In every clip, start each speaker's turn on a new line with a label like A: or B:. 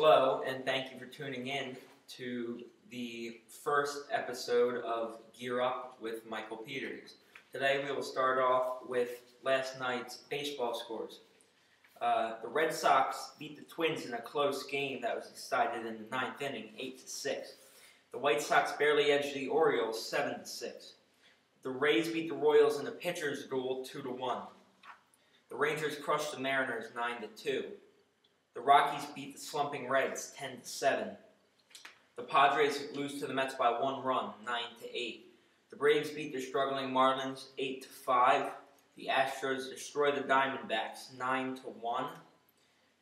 A: Hello, and thank you for tuning in to the first episode of Gear Up with Michael Peters. Today we will start off with last night's baseball scores. The Red Sox beat the Twins in a close game that was decided in the ninth inning, 8-6. The White Sox barely edged the Orioles, 7-6. The Rays beat the Royals in a pitcher's duel, 2-1. The Rangers crushed the Mariners, 9-2. The Rockies beat the slumping Reds, 10-7. The Padres lose to the Mets by 1 run, 9-8. The Braves beat the struggling Marlins, 8-5. The Astros destroy the Diamondbacks, 9-1.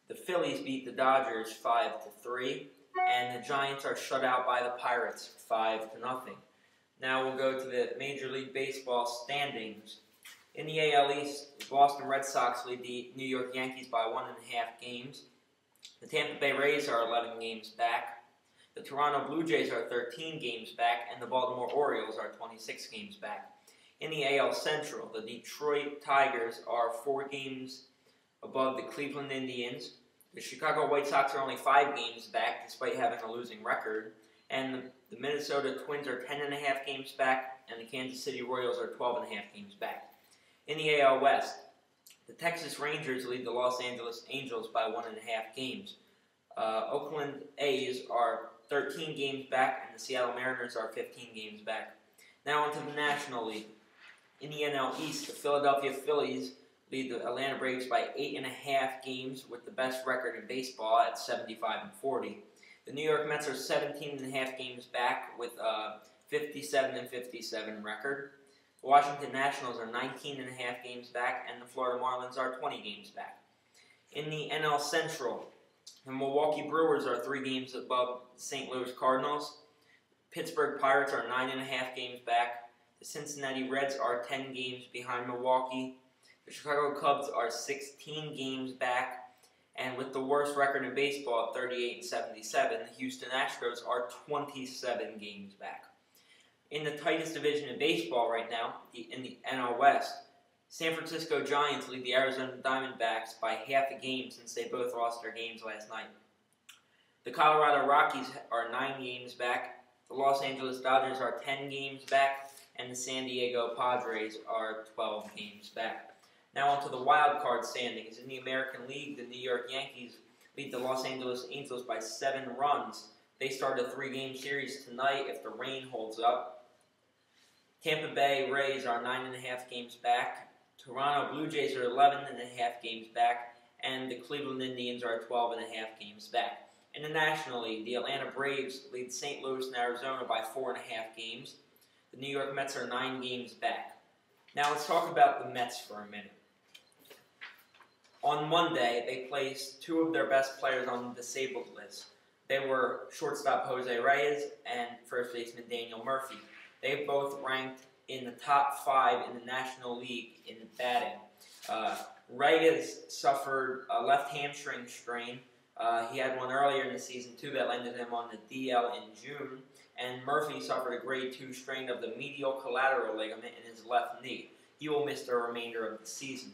A: The Phillies beat the Dodgers, 5-3. And the Giants are shut out by the Pirates, 5-0. Now we'll go to the Major League Baseball standings. In the AL East, the Boston Red Sox lead the New York Yankees by 1.5 games. The Tampa Bay Rays are 11 games back. The Toronto Blue Jays are 13 games back, and the Baltimore Orioles are 26 games back. In the AL Central, the Detroit Tigers are 4 games above the Cleveland Indians. The Chicago White Sox are only 5 games back, despite having a losing record. And the Minnesota Twins are 10.5 games back, and the Kansas City Royals are 12.5 games back. In the AL West, the Texas Rangers lead the Los Angeles Angels by 1.5 games. Oakland A's are 13 games back, and the Seattle Mariners are 15 games back. Now onto the National League. In the NL East, the Philadelphia Phillies lead the Atlanta Braves by 8.5 games with the best record in baseball at 75-40. The New York Mets are 17.5 games back with a 57-57 record. The Washington Nationals are 19.5 games back, and the Florida Marlins are 20 games back. In the NL Central, the Milwaukee Brewers are 3 games above the St. Louis Cardinals. Pittsburgh Pirates are 9.5 games back. The Cincinnati Reds are 10 games behind Milwaukee. The Chicago Cubs are 16 games back. And with the worst record in baseball at 38-77, the Houston Astros are 27 games back. In the tightest division in baseball right now, in the NL West, San Francisco Giants lead the Arizona Diamondbacks by half a game since they both lost their games last night. The Colorado Rockies are 9 games back, the Los Angeles Dodgers are 10 games back, and the San Diego Padres are 12 games back. Now onto the wild card standings. In the American League, the New York Yankees lead the Los Angeles Angels by 7 runs. They start a 3-game series tonight if the rain holds up. Tampa Bay Rays are 9.5 games back. Toronto Blue Jays are 11.5 games back. And the Cleveland Indians are 12.5 games back. In the National League, the Atlanta Braves lead St. Louis and Arizona by 4.5 games. The New York Mets are 9 games back. Now let's talk about the Mets for a minute. On Monday, they placed 2 of their best players on the disabled list. They were shortstop Jose Reyes and first baseman Daniel Murphy. They both ranked in the top 5 in the National League in batting. Reyes suffered a left hamstring strain. He had one earlier in the season, too, that landed him on the DL in June. And Murphy suffered a grade 2 strain of the medial collateral ligament in his left knee. He will miss the remainder of the season.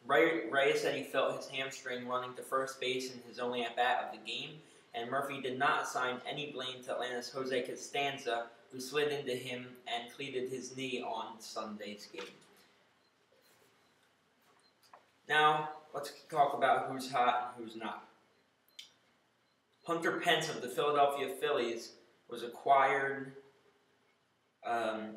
A: Reyes said he felt his hamstring running to first base in his only at-bat of the game, and Murphy did not assign any blame to Atlanta's Jose Costanza, who slid into him and cleated his knee on Sunday's game. Now, let's talk about who's hot and who's not. Hunter Pence of the Philadelphia Phillies was acquired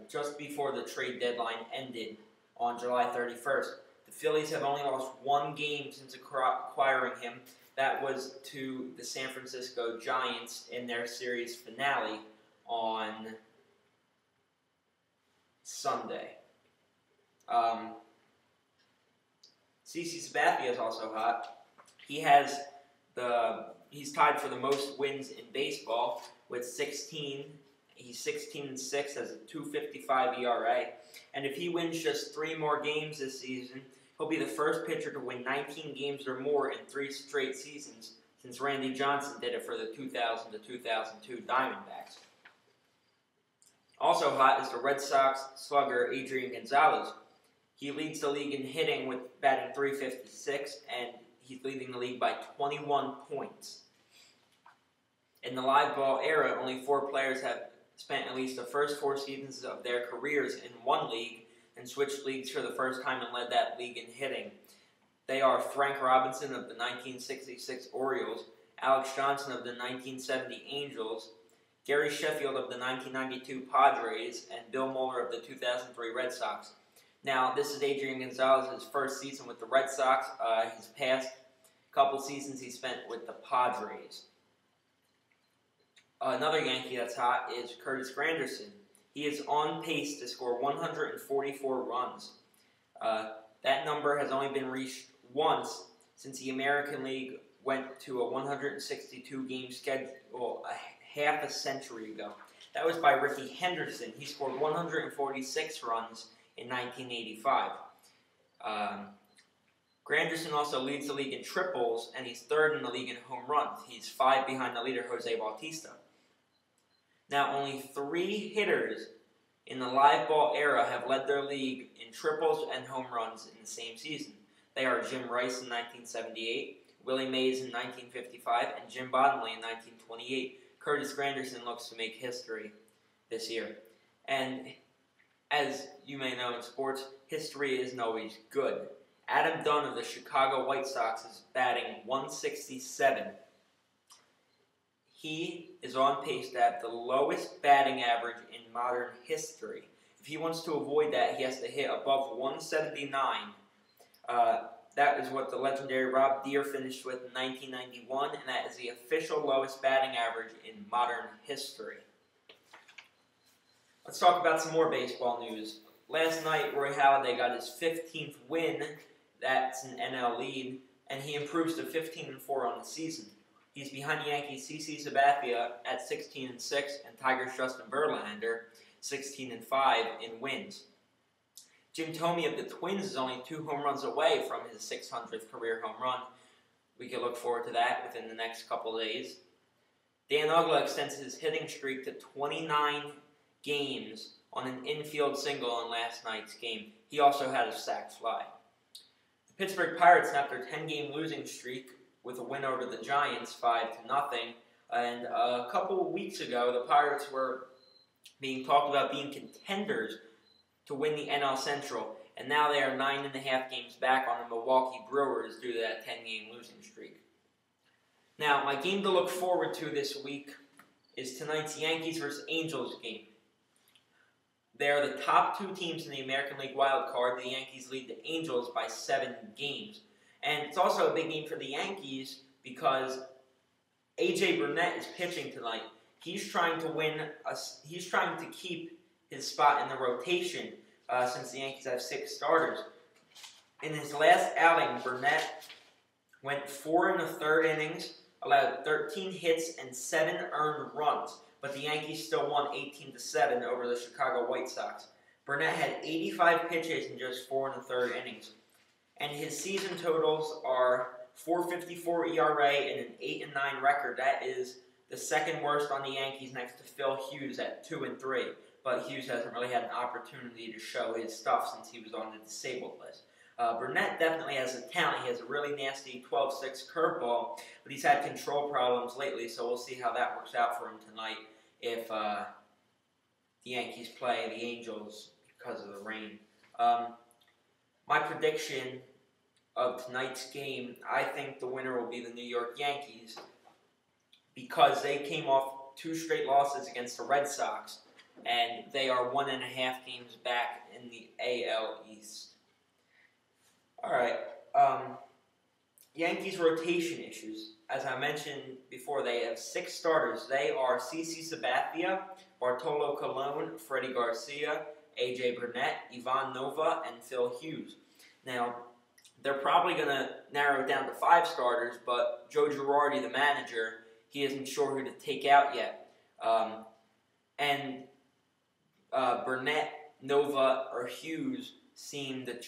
A: just before the trade deadline ended on July 31st. The Phillies have only lost 1 game since acquiring him. That was to the San Francisco Giants in their series finale on Sunday. CC Sabathia is also hot. He's tied for the most wins in baseball with 16. He's 16-6, has a 2.55 ERA. And if he wins just 3 more games this season, he'll be the first pitcher to win 19 games or more in 3 straight seasons since Randy Johnson did it for the 2000 to 2002 Diamondbacks. Also hot is the Red Sox slugger Adrian Gonzalez. He leads the league in hitting with batting .356, and he's leading the league by 21 points. In the live ball era, only 4 players have spent at least the first 4 seasons of their careers in one league and switched leagues for the first time and led that league in hitting. They are Frank Robinson of the 1966 Orioles, Alex Johnson of the 1970 Angels, Gary Sheffield of the 1992 Padres, and Bill Mueller of the 2003 Red Sox. Now, this is Adrian Gonzalez's first season with the Red Sox. His past couple seasons he spent with the Padres. Another Yankee that's hot is Curtis Granderson. He is on pace to score 144 runs. That number has only been reached once since the American League went to a 162-game schedule half a century ago. That was by Rickey Henderson. He scored 146 runs in 1985. Granderson also leads the league in triples, and he's 3rd in the league in home runs. He's 5 behind the leader, Jose Bautista. Now, only 3 hitters in the live ball era have led their league in triples and home runs in the same season. They are Jim Rice in 1978, Willie Mays in 1955, and Jim Bottomley in 1928. Curtis Granderson looks to make history this year. And as you may know in sports, history isn't always good. Adam Dunn of the Chicago White Sox is batting 167. He is on pace to have the lowest batting average in modern history. If he wants to avoid that, he has to hit above 179. That is what the legendary Rob Deere finished with in 1991, and that is the official lowest batting average in modern history. Let's talk about some more baseball news. Last night, Roy Halladay got his 15th win. That's an NL lead, and he improves to 15-4 on the season. He's behind the Yankees' CC Sabathia at 16-6, and Tigers' Justin Verlander 16-5 in wins. Jim Thome of the Twins is only 2 home runs away from his 600th career home run. We can look forward to that within the next couple of days. Dan Uggla extends his hitting streak to 29 games on an infield single in last night's game. He also had a sac fly. The Pittsburgh Pirates snapped their 10-game losing streak with a win over the Giants, 5-0. And a couple of weeks ago, the Pirates were being talked about being contenders to win the NL Central, and now they are 9.5 games back on the Milwaukee Brewers due to that 10-game losing streak. Now, my game to look forward to this week is tonight's Yankees vs. Angels game. They are the top 2 teams in the American League wild card. The Yankees lead the Angels by 7 games. And it's also a big game for the Yankees because A.J. Burnett is pitching tonight. He's trying to keep his spot in the rotation since the Yankees have 6 starters. In his last outing, Burnett went 4 1/3 innings, allowed 13 hits and 7 earned runs, but the Yankees still won 18-7 over the Chicago White Sox. Burnett had 85 pitches in just 4 1/3 innings, and his season totals are 4.54 ERA and an 8-9 record. That is the second worst on the Yankees, next to Phil Hughes at 2-3. But Hughes hasn't really had an opportunity to show his stuff since he was on the disabled list. Burnett definitely has a talent. He has a really nasty 12-6 curveball, but he's had control problems lately, so we'll see how that works out for him tonight if the Yankees play the Angels because of the rain. My prediction of tonight's game, I think the winner will be the New York Yankees because they came off 2 straight losses against the Red Sox, and they are 1.5 games back in the AL East. All right, Yankees rotation issues. As I mentioned before, they have 6 starters. They are CC Sabathia, Bartolo Colon, Freddie Garcia, A.J. Burnett, Ivan Nova, and Phil Hughes. Now, they're probably going to narrow it down to 5 starters, but Joe Girardi, the manager, he isn't sure who to take out yet. Burnett, Nova, or Hughes seem the